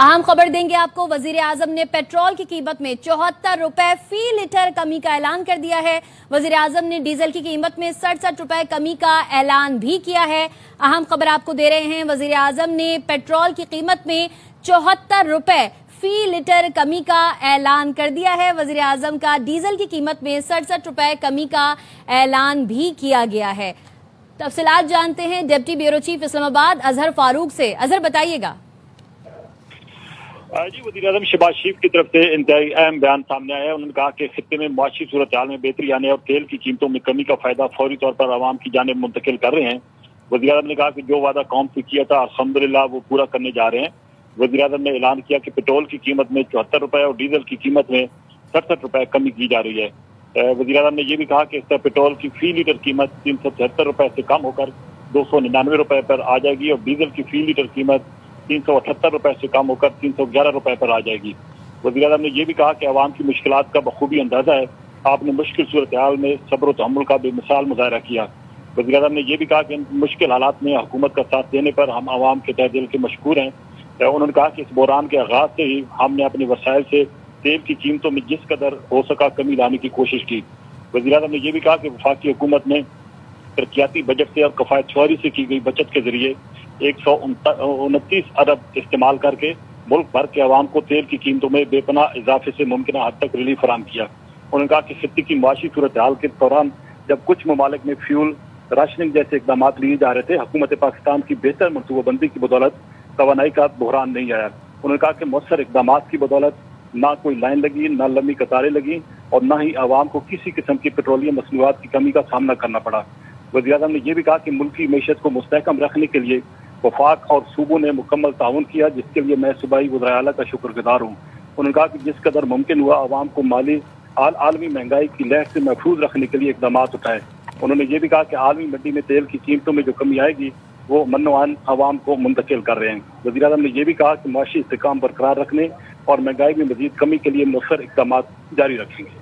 अहम खबर देंगे आपको। वजीर आजम ने पेट्रोल की कीमत में 74 रुपए फी लीटर कमी का ऐलान कर दिया है। वजीर आजम ने डीजल की कीमत में 67 रुपए कमी का ऐलान भी किया है। अहम खबर आपको दे रहे हैं, वजीर आजम ने पेट्रोल की कीमत में 74 रुपए फी लीटर कमी का ऐलान कर दिया है। वजीर आजम का डीजल की कीमत में 67 रुपए कमी का ऐलान भी किया गया है। तफसीलात जानते हैं deputy bureau chief Islamabad Azhar Farooq से। अजहर, बताइएगा। जी, वज़ीर-ए-आज़म शहबाज शरीफ की तरफ से इंतहाई अहम बयान सामने आया है। उन्होंने कहा कि खित्ते में मुआशी सूरत हाल में बेहतरी आने और तेल की कीमतों में कमी का फायदा फौरी तौर पर आवाम की जानिब मुंतकिल कर रहे हैं। वज़ीर-ए-आज़म ने कहा कि जो वादा कौम से किया था अल्हम्दुलिल्लाह वो पूरा करने जा रहे हैं। वज़ीर-ए-आज़म ने ऐलान किया कि पेट्रोल की कीमत में 74 रुपए और डीजल की कीमत में 67 रुपए कमी की जा रही है। वज़ीर-ए-आज़म ने यह भी कहा कि इस तरह पेट्रोल की फी लीटर कीमत 373 रुपए से कम होकर 299 रुपए पर आ जाएगी और डीजल की फी लीटर कीमत 378 रुपए से कम होकर 311 रुपए पर आ जाएगी। वज़ीर-ए-आज़म ने यह भी कहा कि आवाम की मुश्किलात का बखूबी अंदाजा है। आपने मुश्किल सूरत हाल में सब्र व तहम्मुल का बेमिसाल मुजाहरा किया। वज़ीर-ए-आज़म ने यह भी कहा कि इन मुश्किल हालात में हुकूमत का साथ देने पर हम आवाम के तहे दिल के मशकूर हैं। उन्होंने कहा कि इस बहरान के आगाज से ही हमने अपने वसाइल से तेल की कीमतों में जिस कदर हो सका कमी लाने की कोशिश की। वज़ीर-ए-आज़म ने यह भी कहा कि वफाकी हुकूमत ने तरक्याती बजट से और कफायत शौरी से की गई बचत के जरिए 129 अरब इस्तेमाल करके मुल्क भर के अवाम को तेल की कीमतों में बेपनाह इजाफे से मुमकिन हद तक रिलीफ फराहम किया। उन्होंने कहा कि खित्ते की मुआशी सूरत हाल के दौरान जब कुछ ममालिक में फ्यूल राशनिंग जैसे इकदाम लिए जा रहे थे, हुकूमत पाकिस्तान की बेहतर मनसूबाबंदी की बदौलत तवानाई का बहरान नहीं आया। उन्होंने कहा कि मौसर इकदाम की बदौलत ना कोई लाइन लगी, ना लंबी कतारें लगी और ना ही आवाम को किसी किस्म की पेट्रोलियम मसनूआत की कमी का सामना करना पड़ा। वज़ीर-ए-आज़म ने यह भी कहा कि मुल्की मैशत को मुस्तहकम रखने के लिए वफाक और सूबों ने मुकम्मल ताउन किया, जिसके लिए मैं सूबाई वज़ीर आला का शुक्रगुजार हूँ। उन्होंने कहा कि जिस कदर मुमकिन हुआ आवाम को माली आलमी महंगाई की लहर से महफूज रखने के लिए इकदाम उठाए। उन्होंने ये भी कहा कि आलमी मंडी में तेल की कीमतों में जो कमी आएगी वो मन्नोआन आवाम को मुंतकिल कर रहे हैं। वज़ीर-ए-आज़म ने यह भी कहा कि माशी इस्तेकाम बरकरार रखने और महंगाई में मजीद कमी के लिए मुसर इकदाम जारी रखेंगे।